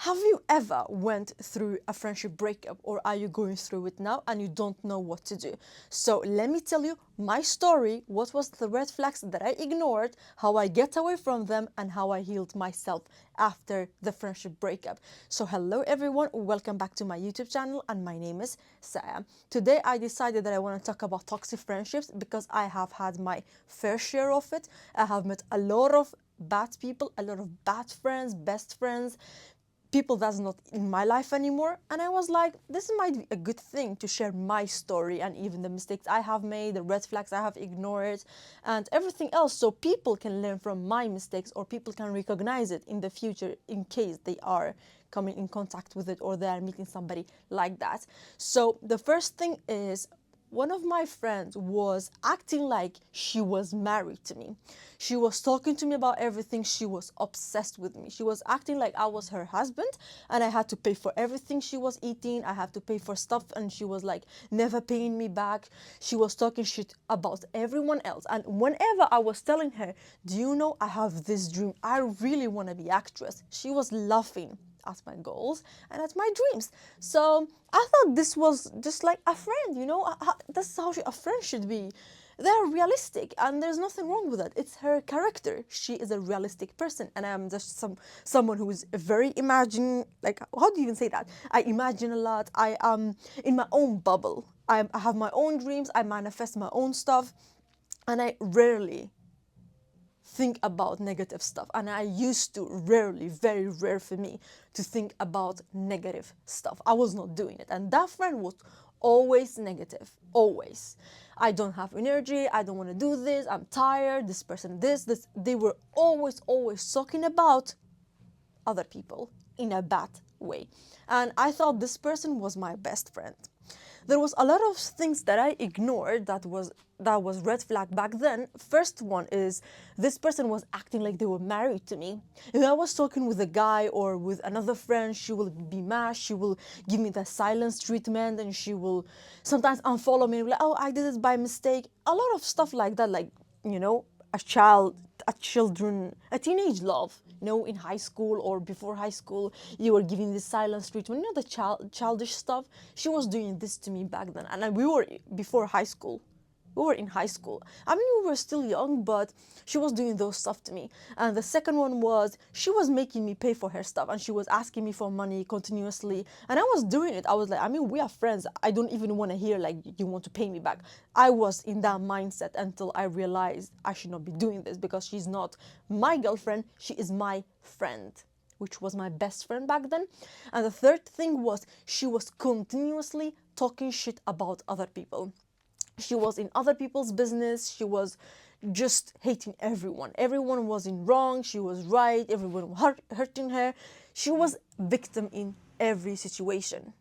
Have you ever went through a friendship breakup, or are you going through it now and you don't know what to do? So let me tell you my story, what was the red flags that I ignored, how I get away from them, and how I healed myself after the friendship breakup. So hello everyone, welcome back to my YouTube channel, and my name is Saia. Today I decided that I want to talk about toxic friendships because I have had my fair share of it. I have met a lot of bad people, a lot of bad friends, best friends, people that's not in my life anymore, and I was like, this might be a good thing to share my story and even the mistakes I have made, the red flags I have ignored, and everything else, so people can learn from my mistakes, or people can recognize it in the future in case they are coming in contact with it or they are meeting somebody like that. So the first thing is, one of my friends was acting like she was married to me. She was talking to me about everything. She was obsessed with me. She was acting like I was her husband and I had to pay for everything she was eating. I had to pay for stuff, and she was like never paying me back. She was talking shit about everyone else. And whenever I was telling her, do you know, I have this dream, I really want to be actress, she was laughing at my goals and at my dreams. So I thought this was just like a friend, you know, that's how a friend should be. They're realistic and there's nothing wrong with that. It's her character. She is a realistic person, and I'm just someone who is very like, how do you even say that? I imagine a lot. I am in my own bubble. I have my own dreams. I manifest my own stuff, and I rarely think about negative stuff, and I used to rarely, very rare for me to think about negative stuff. I was not doing it, and that friend was always negative, always. I don't have energy, I don't want to do this, I'm tired, this person, this. They were always talking about other people in a bad way, and I thought this person was my best friend. There was a lot of things that I ignored that was red flag back then. First one is, this person was acting like they were married to me. If I was talking with a guy or with another friend, she will be mad, she will give me the silence treatment, and she will sometimes unfollow me, like, oh, I did it by mistake. A lot of stuff like that, like, you know, a teenage love, you know, in high school or before high school, you were giving this silence treatment, you know, the childish stuff. She was doing this to me back then, and we were before high school. We were in high school. I mean, we were still young, but she was doing those stuff to me. And the second one was, she was making me pay for her stuff, and she was asking me for money continuously. And I was doing it. I was like, I mean, we are friends. I don't even want to hear like you want to pay me back. I was in that mindset until I realized I should not be doing this, because she's not my girlfriend. She is my friend, which was my best friend back then. And the third thing was, she was continuously talking shit about other people. She was in other people's business. She was just hating everyone. Everyone was in wrong. She was right. Everyone was hurting her. She was victim in every situation.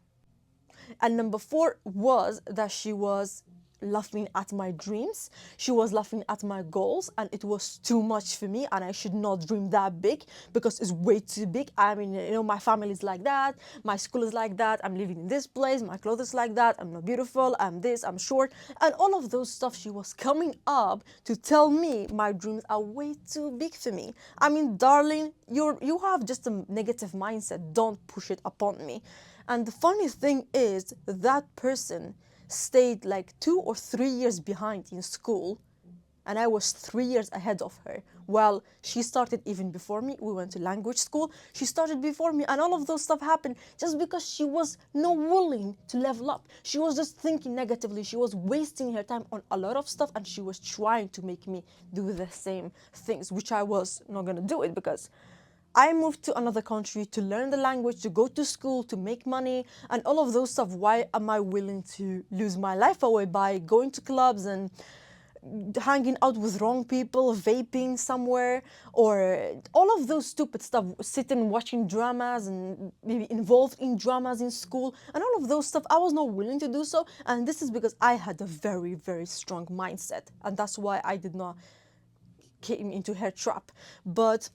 And number four was that she was laughing at my dreams. She was laughing at my goals, and it was too much for me, and I should not dream that big because it's way too big. I mean, you know, my family is like that, my school is like that, I'm living in this place, my clothes is like that, I'm not beautiful, I'm this, I'm short, and all of those stuff. She was coming up to tell me my dreams are way too big for me. I mean, darling, you have just a negative mindset. Don't push it upon me. And the funny thing is, that person stayed like 2 or 3 years behind in school, and I was 3 years ahead of her. Well, she started even before me. We went to language school. She started before me, and all of those stuff happened just because she was not willing to level up. She was just thinking negatively. She was wasting her time on a lot of stuff, and she was trying to make me do the same things, which I was not gonna do it, because I moved to another country to learn the language, to go to school, to make money, and all of those stuff. Why am I willing to lose my life away by going to clubs and hanging out with wrong people, vaping somewhere, or all of those stupid stuff, sitting watching dramas and maybe involved in dramas in school, and all of those stuff? I was not willing to do so, and this is because I had a very, very strong mindset, and that's why I did not came into her trap. But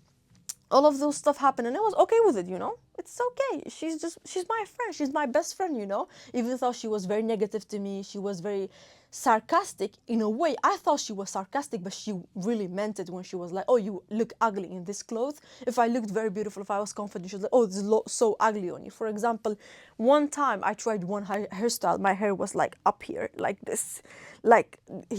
all of those stuff happened, and I was okay with it, you know. It's okay. She's my friend. She's my best friend, you know? Even though she was very negative to me, she was very sarcastic in a way. I thought she was sarcastic, but she really meant it when she was like, oh, you look ugly in this clothes. If I looked very beautiful, if I was confident, she was like, oh, this is so ugly on you. For example, one time I tried one hairstyle. My hair was like up here, like this, like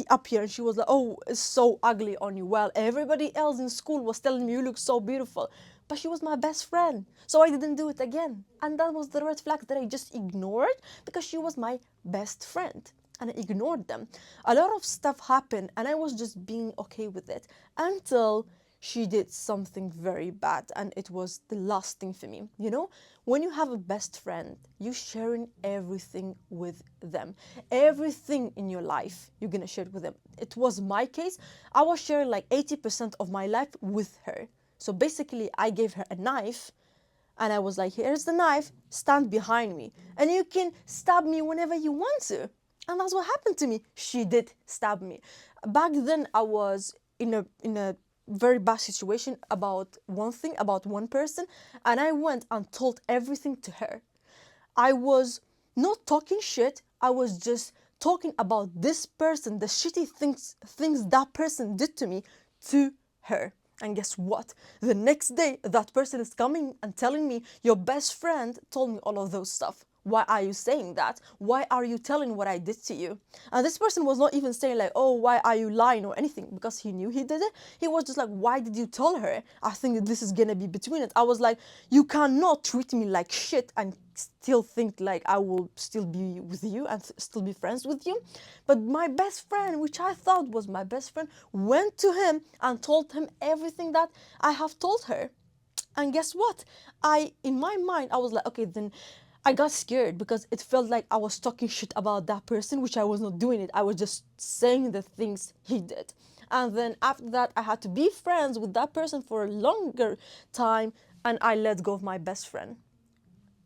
up here. And she was like, oh, it's so ugly on you. Well, everybody else in school was telling me you look so beautiful. But she was my best friend, so I didn't do it again. And that was the red flag that I just ignored because she was my best friend. And I ignored them. A lot of stuff happened, and I was just being okay with it until she did something very bad, and it was the last thing for me. You know, when you have a best friend, you sharing everything with them. Everything in your life, you're gonna share it with them. It was my case. I was sharing like 80% of my life with her. So basically, I gave her a knife and I was like, here's the knife, stand behind me. And you can stab me whenever you want to. And that's what happened to me. She did stab me. Back then, I was in a very bad situation about one thing, about one person. And I went and told everything to her. I was not talking shit. I was just talking about this person, the shitty things that person did to me, to her. And guess what? The next day, that person is coming and telling me, your best friend told me all of those stuff. Why are you saying that? Why are you telling what I did to you? And this person was not even saying like, oh, why are you lying or anything? Because he knew he did it. He was just like, why did you tell her? I think this is gonna be between it. I was like, you cannot treat me like shit and still think like I will still be with you and still be friends with you. But my best friend, which I thought was my best friend, went to him and told him everything that I have told her. And guess what? In my mind, I was like, okay, then I got scared because it felt like I was talking shit about that person, which I was not doing it. I was just saying the things he did. And then after that, I had to be friends with that person for a longer time, and I let go of my best friend.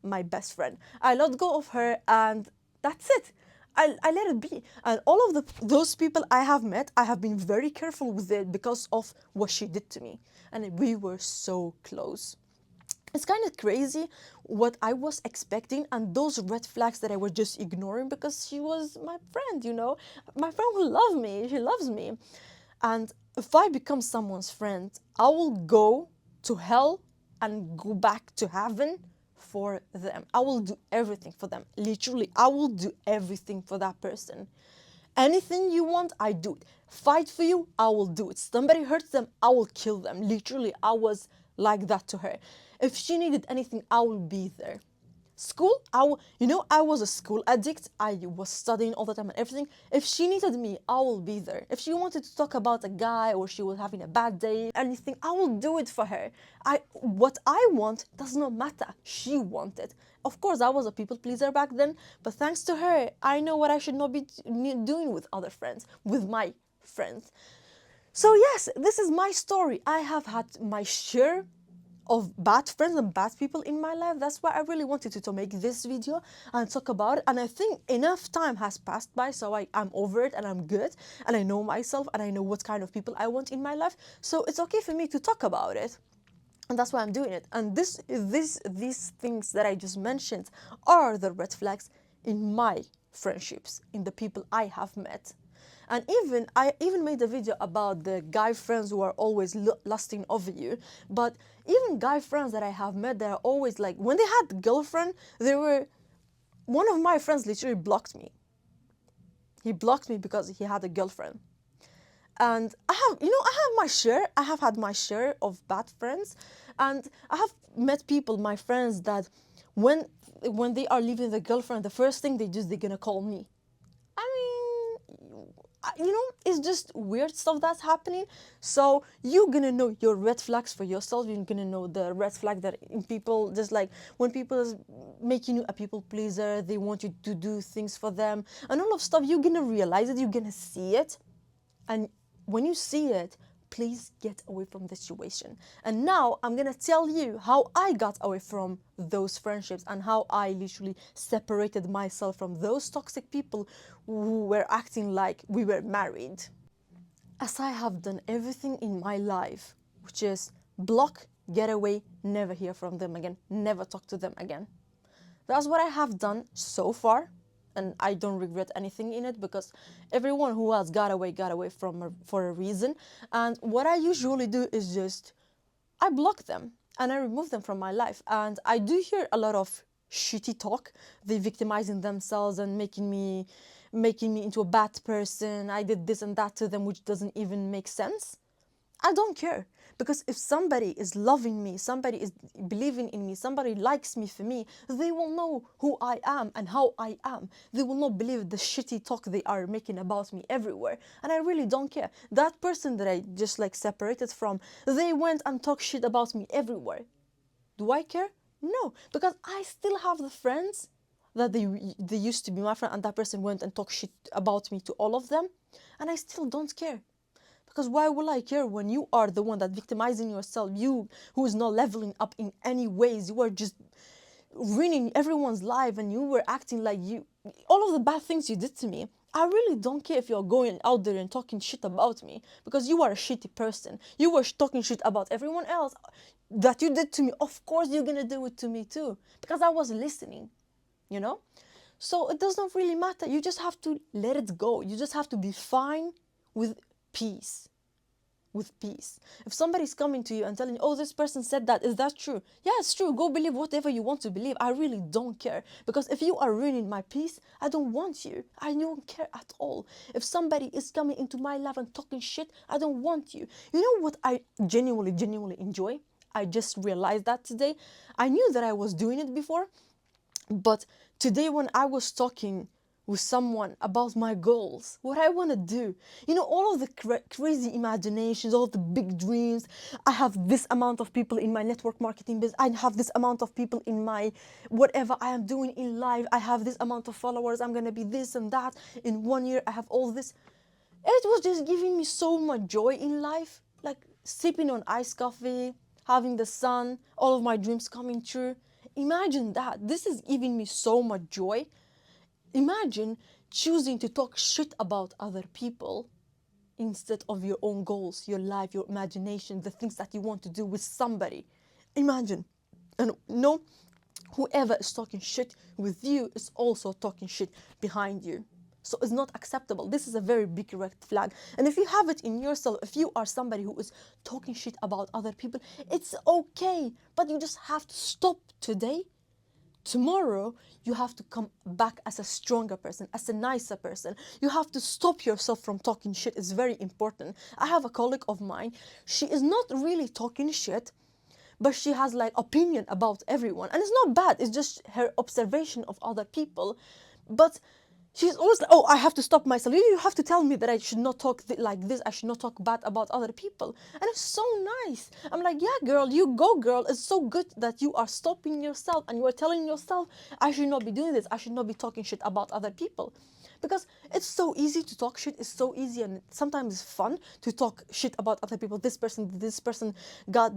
My best friend. I let go of her, and that's it. I let it be. And all of those people I have met, I have been very careful with it because of what she did to me. And we were so close. It's kind of crazy what I was expecting and those red flags that I was just ignoring because she was my friend, you know, my friend who loved me, she loves me. And if I become someone's friend, I will go to hell and go back to heaven for them. I will do everything for them. Literally, I will do everything for that person. Anything you want, I do it. Fight for you, I will do it. Somebody hurts them, I will kill them. Literally, I was like that to her. If she needed anything, I will be there. School, I was a school addict. I was studying all the time and everything. If she needed me, I will be there. If she wanted to talk about a guy or she was having a bad day, anything, I will do it for her. What I want does not matter. She wanted. Of course, I was a people pleaser back then, but thanks to her, I know what I should not be doing with other friends, with my friends. So yes, this is my story. I have had my share of bad friends and bad people in my life. That's why I really wanted to make this video and talk about it. And I think enough time has passed by, so I'm over it and I'm good. And I know myself and I know what kind of people I want in my life. So it's okay for me to talk about it. And that's why I'm doing it. And these things that I just mentioned are the red flags in my friendships, in the people I have met. And I even made a video about the guy friends who are always lusting over you. But even guy friends that I have met, they're always like, when they had a girlfriend, one of my friends literally blocked me. He blocked me because he had a girlfriend. And I have had my share of bad friends. And I have met people, my friends, that when they are leaving the girlfriend, the first thing they do is they're gonna call me. I mean, it's just weird stuff that's happening. So you're gonna know your red flags for yourself. You're gonna know the red flag that in people, just like when people is making you a people pleaser, they want you to do things for them and all of stuff. You're gonna realize it. You're gonna see it, and when you see it, please get away from the situation. And now I'm gonna tell you how I got away from those friendships and how I literally separated myself from those toxic people who were acting like we were married. As I have done everything in my life, which is block get away, never hear from them again, never talk to them again. That's what I have done so far, and I don't regret anything in it, because everyone who has got away for a reason. And what I usually do is just I block them and I remove them from my life. And I do hear a lot of shitty talk. They victimizing themselves and making me into a bad person. I did this and that to them, which doesn't even make sense. I don't care, because if somebody is loving me, somebody is believing in me, somebody likes me for me, they will know who I am and how I am. They will not believe the shitty talk they are making about me everywhere. And I really don't care. That person that I just like separated from, they went and talked shit about me everywhere. Do I care? No, because I still have the friends that they used to be my friend, and that person went and talked shit about me to all of them, and I still don't care. Because why will I care when you are the one that victimizing yourself, you who is not leveling up in any ways, you are just ruining everyone's life, and you were acting like you, all of the bad things you did to me. I really don't care if you're going out there and talking shit about me, because you are a shitty person. You were talking shit about everyone else that you did to me. Of course you're gonna do it to me too, because I was listening, you know? So it does not really matter. You just have to let it go. You just have to be fine with peace. With peace. If somebody's coming to you and telling you, oh, this person said that, is that true? Yeah, it's true. Go believe whatever you want to believe. I really don't care. Because if you are ruining my peace, I don't want you. I don't care at all. If somebody is coming into my life and talking shit, I don't want you. You know what I genuinely enjoy? I just realized that today. I knew that I was doing it before, but today when I was talking with someone about my goals, what I want to do, you know, all of the crazy imaginations, all of the big dreams. I have this amount of people in my network marketing business. I have this amount of people in my whatever I am doing in life. I have this amount of followers. I'm going to be this and that. In 1 year, I have all this. It was just giving me so much joy in life, like sipping on iced coffee, having the sun, all of my dreams coming true. Imagine that. This is giving me so much joy. Imagine choosing to talk shit about other people instead of your own goals, your life, your imagination, the things that you want to do with somebody. Imagine. And no, whoever is talking shit with you is also talking shit behind you. So it's not acceptable. This is a very big red flag. And if you have it in yourself, if you are somebody who is talking shit about other people, it's okay. But you just have to stop today. Tomorrow, you have to come back as a stronger person, as a nicer person. You have to stop yourself from talking shit. It's very important. I have a colleague of mine. She is not really talking shit, but she has like opinion about everyone. And it's not bad. It's just her observation of other people. But she's always like, oh, I have to stop myself. You have to tell me that I should not talk like this. I should not talk bad about other people. And it's so nice. I'm like, yeah, girl, you go, girl. It's so good that you are stopping yourself and you are telling yourself, I should not be doing this. I should not be talking shit about other people. Because it's so easy to talk shit. It's so easy, and sometimes it's fun to talk shit about other people. This person got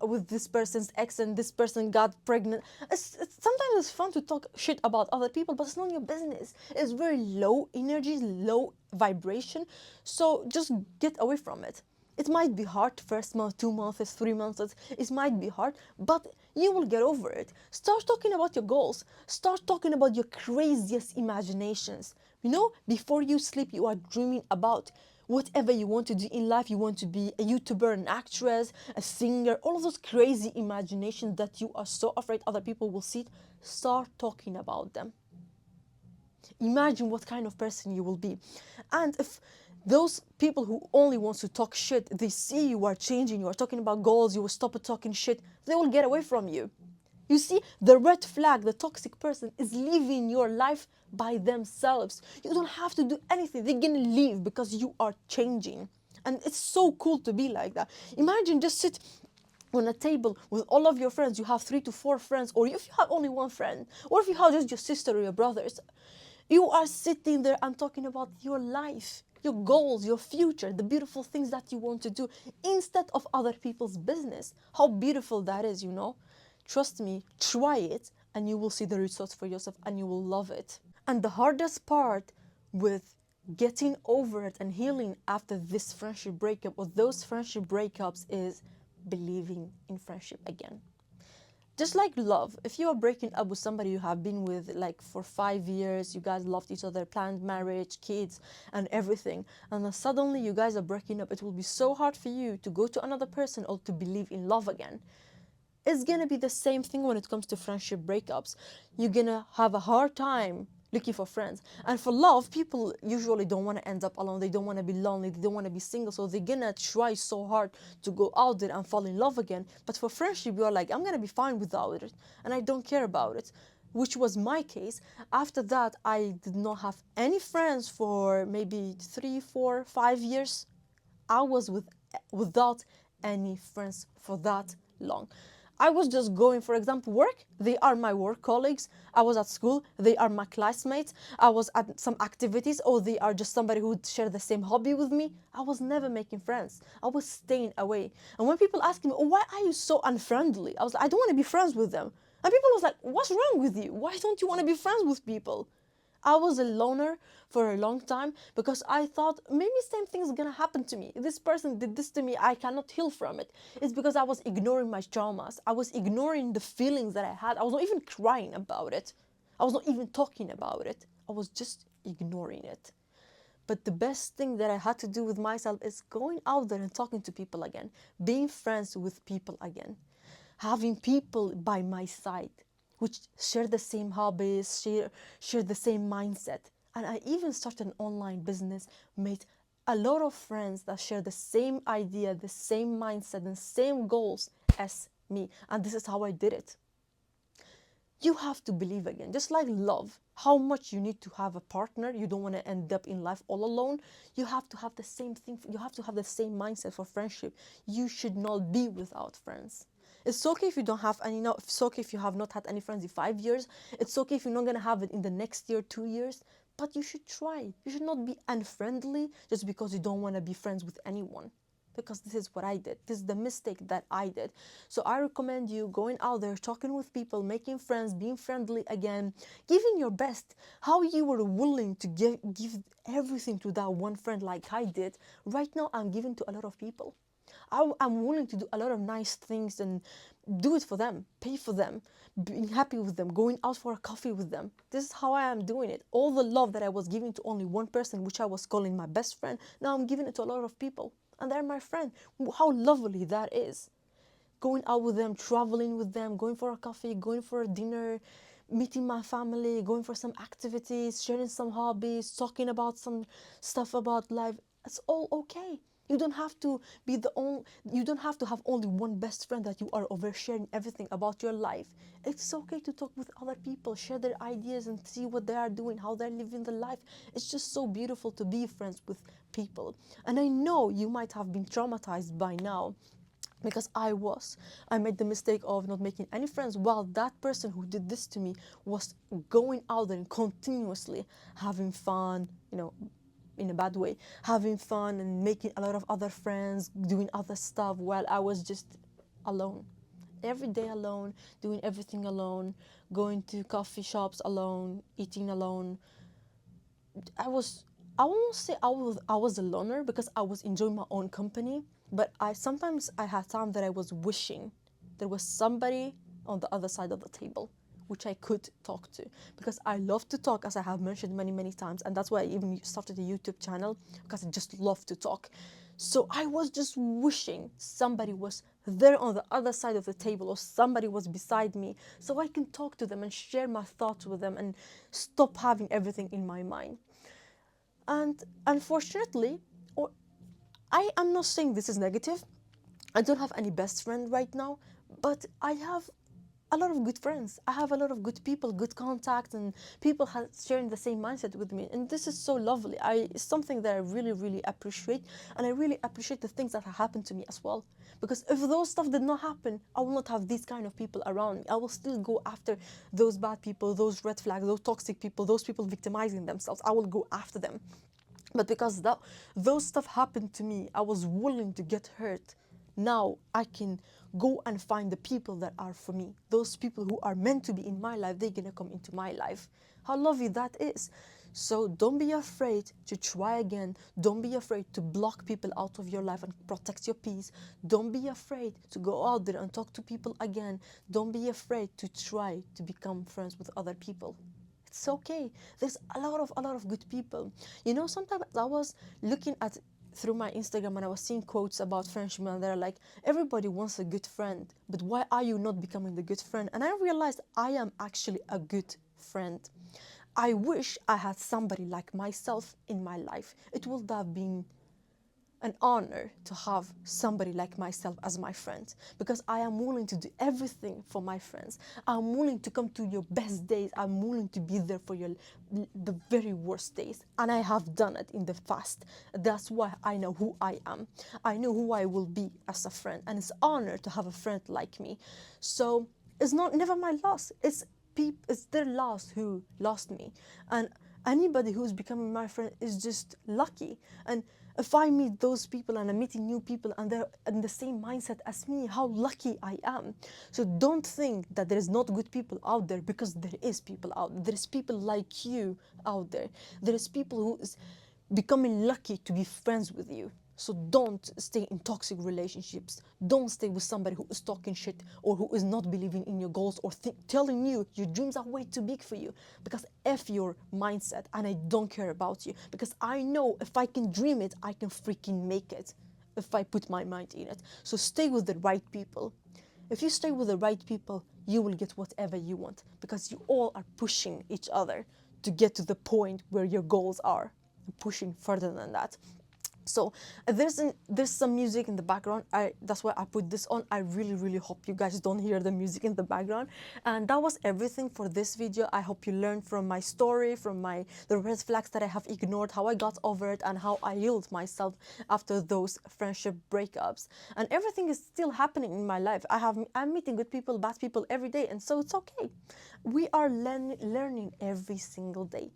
with this person's ex, and this person got pregnant. Sometimes it's fun to talk shit about other people, but it's not your business. It's very low energy, low vibration. So just get away from it. It might be hard first month, 2 months, 3 months. It might be hard, but you will get over it. Start talking about your goals. Start talking about your craziest imaginations. You know, before you sleep, you are dreaming about whatever you want to do in life. You want to be a YouTuber, an actress, a singer, all of those crazy imaginations that you are so afraid other people will see it. Start talking about them. Imagine what kind of person you will be. And if those people who only wants to talk shit, they see you are changing, you are talking about goals, you will stop talking shit, they will get away from you. You see, the red flag, the toxic person is living your life by themselves. You don't have to do anything. They're gonna leave because you are changing. And it's so cool to be like that. Imagine just sit on a table with all of your friends. You have 3 to 4 friends, or if you have only one friend, or if you have just your sister or your brothers. You are sitting there and talking about your life, your goals, your future, the beautiful things that you want to do instead of other people's business. How beautiful that is, you know? Trust me, try it and you will see the results for yourself and you will love it. And the hardest part with getting over it and healing after this friendship breakup or those friendship breakups is believing in friendship again. Just like love, if you are breaking up with somebody you have been with like for 5 years, you guys loved each other, planned marriage, kids, and everything, and then suddenly you guys are breaking up, it will be so hard for you to go to another person or to believe in love again. It's gonna be the same thing when it comes to friendship breakups. You're gonna have a hard time looking for friends. And for love, people usually don't want to end up alone. They don't want to be lonely. They don't want to be single. So they're gonna try so hard to go out there and fall in love again. But for friendship, you're like, I'm gonna be fine without it, and I don't care about it. Which was my case. After that, I did not have any friends for maybe 3, 4, 5 years. I was without any friends for that long. I was just going, for example, work. They are my work colleagues. I was at school. They are my classmates. I was at some activities, or they are just somebody who would share the same hobby with me. I was never making friends. I was staying away. And when people ask me, oh, why are you so unfriendly? I was like, I don't want to be friends with them. And people was like, what's wrong with you? Why don't you want to be friends with people? I was a loner for a long time because I thought maybe same thing is gonna happen to me. This person did this to me, I cannot heal from it. It's because I was ignoring my traumas. I was ignoring the feelings that I had. I was not even crying about it. I was not even talking about it. I was just ignoring it. But the best thing that I had to do with myself is going out there and talking to people again, being friends with people again, having people by my side which share the same hobbies, share the same mindset. And I even started an online business, made a lot of friends that share the same idea, the same mindset, and same goals as me. And this is how I did it. You have to believe again, just like love, how much you need to have a partner. You don't want to end up in life all alone. You have to have the same thing. You have to have the same mindset for friendship. You should not be without friends. It's okay if you don't have any. No, it's okay if you have not had any friends in 5 years. It's okay if you're not gonna have it in the next year, 2 years. But you should try. You should not be unfriendly just because you don't want to be friends with anyone, because this is what I did. This is the mistake that I did. So I recommend you going out there, talking with people, making friends, being friendly again, giving your best. How you were willing to give everything to that one friend like I did, right now I'm giving to a lot of people. I'm willing to do a lot of nice things and do it for them, pay for them, being happy with them, going out for a coffee with them. This is how I am doing it. All the love that I was giving to only one person, which I was calling my best friend, now I'm giving it to a lot of people. And they're my friend. How lovely that is. Going out with them, traveling with them, going for a coffee, going for a dinner, meeting my family, going for some activities, sharing some hobbies, talking about some stuff about life. It's all okay. You don't have to be the only, you don't have to have only one best friend that you are oversharing everything about your life. It's okay to talk with other people, share their ideas and see what they are doing, how they're living their life. It's just so beautiful to be friends with people. And I know you might have been traumatized by now, because I made the mistake of not making any friends, while that person who did this to me was going out there and continuously having fun, in a bad way, having fun and making a lot of other friends, doing other stuff, while I was just alone. Every day alone, doing everything alone, going to coffee shops alone, eating alone. I was, I won't say I was a loner, because I was enjoying my own company, but I had time that I was wishing there was somebody on the other side of the table which I could talk to, because I love to talk, as I have mentioned many times, and that's why I even started a YouTube channel, because I just love to talk. So I was just wishing somebody was there on the other side of the table, or somebody was beside me, so I can talk to them and share my thoughts with them and stop having everything in my mind. And unfortunately, or I am not saying this is negative, I don't have any best friend right now, but I have a lot of good friends. I have a lot of good people, good contact, and people sharing the same mindset with me. And this is so lovely. It's something that I really appreciate, and I really appreciate the things that have happened to me as well. Because if those stuff did not happen, I will not have these kind of people around me. I will still go after those bad people, those red flags, those toxic people, those people victimizing themselves. I will go after them. But because those stuff happened to me, I was willing to get hurt. Now I can go and find the people that are for me. Those people who are meant to be in my life, they're gonna come into my life. How lovely that is. So don't be afraid to try again. Don't be afraid to block people out of your life and protect your peace. Don't be afraid to go out there and talk to people again. Don't be afraid to try to become friends with other people. It's okay. There's a lot of good people. You know, sometimes I was looking at through my Instagram and I was seeing quotes about friendship and they're like, everybody wants a good friend, but why are you not becoming the good friend? And I realized I am actually a good friend. I wish I had somebody like myself in my life. It would have been an honor to have somebody like myself as my friend, because I am willing to do everything for my friends. I'm willing to come to your best days. I'm willing to be there for your the very worst days, and I have done it in the past. That's why I know who I am. I know who I will be as a friend, and it's an honor to have a friend like me. So it's not never my loss. It's their loss who lost me, and anybody who's becoming my friend is just lucky. And if I meet those people and I'm meeting new people and they're in the same mindset as me, how lucky I am. So don't think that there is not good people out there, because there is people out there. There is people like you out there. There is people who is becoming lucky to be friends with you. So don't stay in toxic relationships. Don't stay with somebody who is talking shit or who is not believing in your goals or telling you your dreams are way too big for you. Because F your mindset, and I don't care about you. Because I know if I can dream it, I can freaking make it if I put my mind in it. So stay with the right people. If you stay with the right people, you will get whatever you want, because you all are pushing each other to get to the point where your goals are, pushing further than that. So there's some music in the background. That's why I put this on. I really hope you guys don't hear the music in the background. And that was everything for this video. I hope you learned from my story, from the red flags that I have ignored, how I got over it, and how I healed myself after those friendship breakups. And everything is still happening in my life. I'm meeting good people, bad people every day, and so it's okay. We are learning every single day.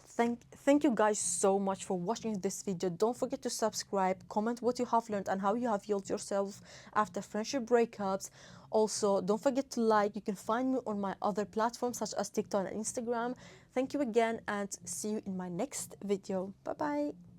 Thank you guys so much for watching this video. Don't forget to subscribe, comment what you have learned and how you have healed yourself after friendship breakups. Also, don't forget to like. You can find me on my other platforms such as TikTok and Instagram. Thank you again, and see you in my next video. Bye bye.